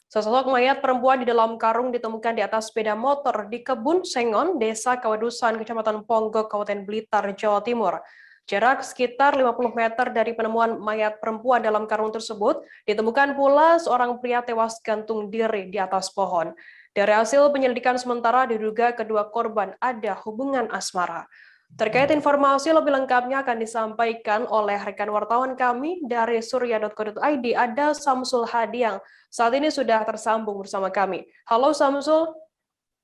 Sesosok mayat perempuan di dalam karung ditemukan di atas sepeda motor di Kebun Sengon, Desa Kawadusan, Kecamatan Ponggok, Kabupaten Blitar, Jawa Timur. Jarak sekitar 50 meter dari penemuan mayat perempuan dalam karung tersebut, ditemukan pula seorang pria tewas gantung diri di atas pohon. Dari hasil penyelidikan sementara diduga kedua korban ada hubungan asmara. Terkait informasi lebih lengkapnya akan disampaikan oleh rekan wartawan kami dari surya.co.id, ada Samsul Hadi yang saat ini sudah tersambung bersama kami. Halo Samsul.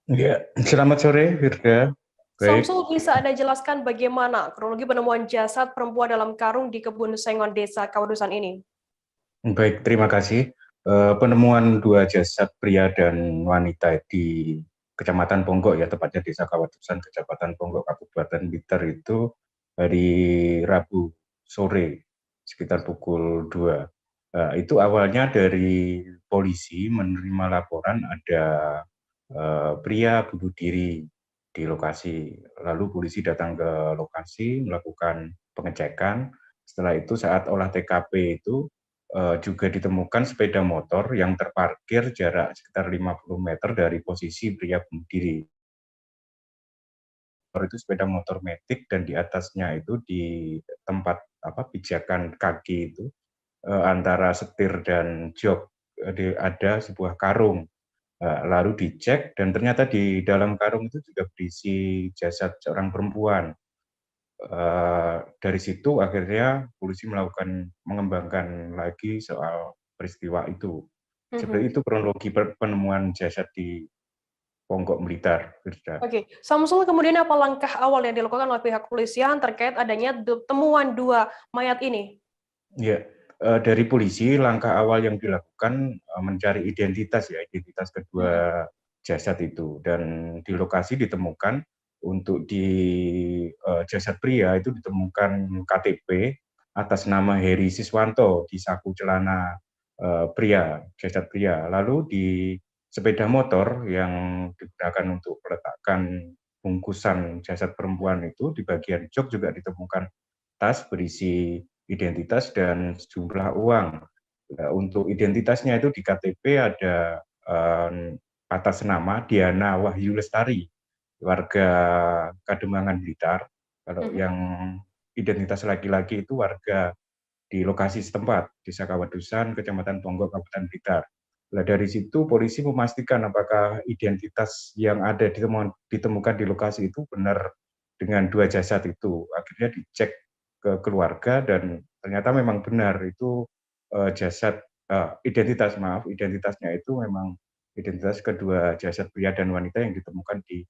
Ya, selamat sore, Firda. Baik, Samsul, bisa Anda jelaskan bagaimana kronologi penemuan jasad perempuan dalam karung di Kebun Sengon, Desa Kawadusan ini? baik, terima kasih. Penemuan dua jasad pria dan wanita di Kecamatan Ponggok, ya tepatnya Desa Kawadusan, Kecamatan Ponggok, Kabupaten Blitar itu hari Rabu sore, sekitar pukul 2. Itu awalnya dari polisi menerima laporan ada pria bunuh diri di lokasi. Lalu polisi datang ke lokasi melakukan pengecekan. Setelah itu saat olah TKP itu juga ditemukan sepeda motor yang terparkir jarak sekitar 50 meter dari posisi pria bunuh diri. Itu sepeda motor metik dan di atasnya itu di tempat pijakan kaki itu antara setir dan jok ada sebuah karung. Lalu dicek dan ternyata di dalam karung itu juga berisi jasad seorang perempuan. Dari situ akhirnya polisi mengembangkan lagi soal peristiwa itu. Seperti itu kronologi penemuan jasad di Ponggok Blitar, Firda. Oke, Samsul, kemudian apa langkah awal yang dilakukan oleh pihak kepolisian terkait adanya temuan dua mayat ini? Ya, dari polisi langkah awal yang dilakukan mencari identitas kedua jasad itu, dan di lokasi ditemukan untuk di jasad pria itu ditemukan KTP atas nama Heri Siswanto di saku celana jasad pria. Lalu di sepeda motor yang digunakan untuk meletakkan bungkusan jasad perempuan itu di bagian jok juga ditemukan tas berisi identitas dan sejumlah uang. Untuk identitasnya itu di KTP ada atas nama Diana Wahyu Lestari, warga Kademangan Blitar. Kalau yang identitas laki-laki itu warga di lokasi setempat, Desa Kawadusan, Kecamatan Ponggok, Kabupaten Blitar. Nah, dari situ polisi memastikan apakah identitas yang ada ditemukan di lokasi itu benar dengan dua jasad itu. Akhirnya dicek ke keluarga dan ternyata memang benar itu identitasnya itu memang identitas kedua jasad pria dan wanita yang ditemukan di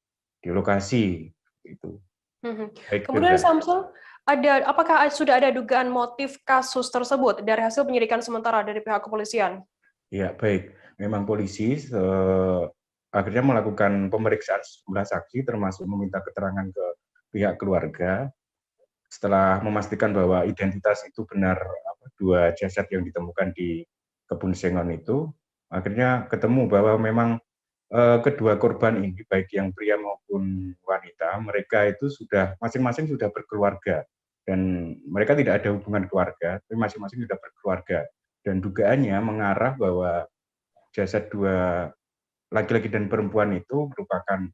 lokasi itu. Baik, Kemudian Firda. Samsul, apakah sudah ada dugaan motif kasus tersebut dari hasil penyelidikan sementara dari pihak kepolisian? Ya, baik. Memang polisi akhirnya melakukan pemeriksaan sejumlah saksi termasuk meminta keterangan ke pihak keluarga. Setelah memastikan bahwa identitas itu benar dua jasad yang ditemukan di Kebun Sengon itu, akhirnya ketemu bahwa memang kedua korban ini, baik yang pria maupun wanita, mereka itu sudah masing-masing sudah berkeluarga dan mereka tidak ada hubungan keluarga, tapi masing-masing sudah berkeluarga. Dan dugaannya mengarah bahwa jasad dua laki-laki dan perempuan itu merupakan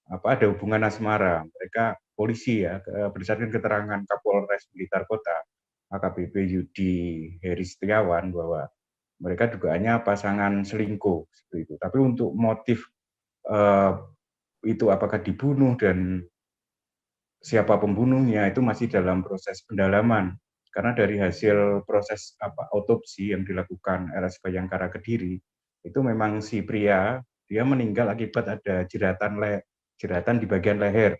ada hubungan asmara. Mereka polisi ya, berdasarkan keterangan Kapolres Blitar Kota, AKBP Yudi Heri Setiawan, bahwa mereka dugaannya pasangan selingkuh seperti itu. Tapi untuk motif itu apakah dibunuh dan siapa pembunuhnya itu masih dalam proses pendalaman. Karena dari hasil proses autopsi yang dilakukan RS Bayangkara Kediri, itu memang si pria dia meninggal akibat ada jeratan di bagian leher.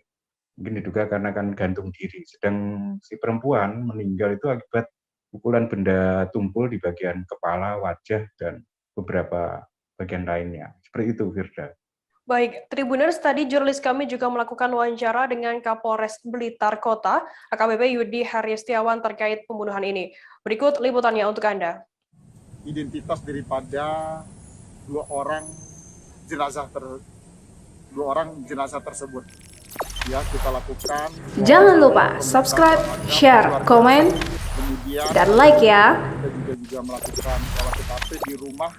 Mungkin diduga karena kan gantung diri. Sedang si perempuan meninggal itu akibat pukulan benda tumpul di bagian kepala, wajah, dan beberapa bagian lainnya. Seperti itu, Firda. Baik, Tribuners, tadi jurnalis kami juga melakukan wawancara dengan Kapolres Blitar Kota, AKBP Yudi Haryastiawan terkait pembunuhan ini. Berikut liputannya untuk Anda. Identitas daripada dua orang jenazah tersebut. Ya, kita lakukan. Jangan lupa subscribe, share, komen, dan like ya. Kita juga melakukan olah TKP di rumah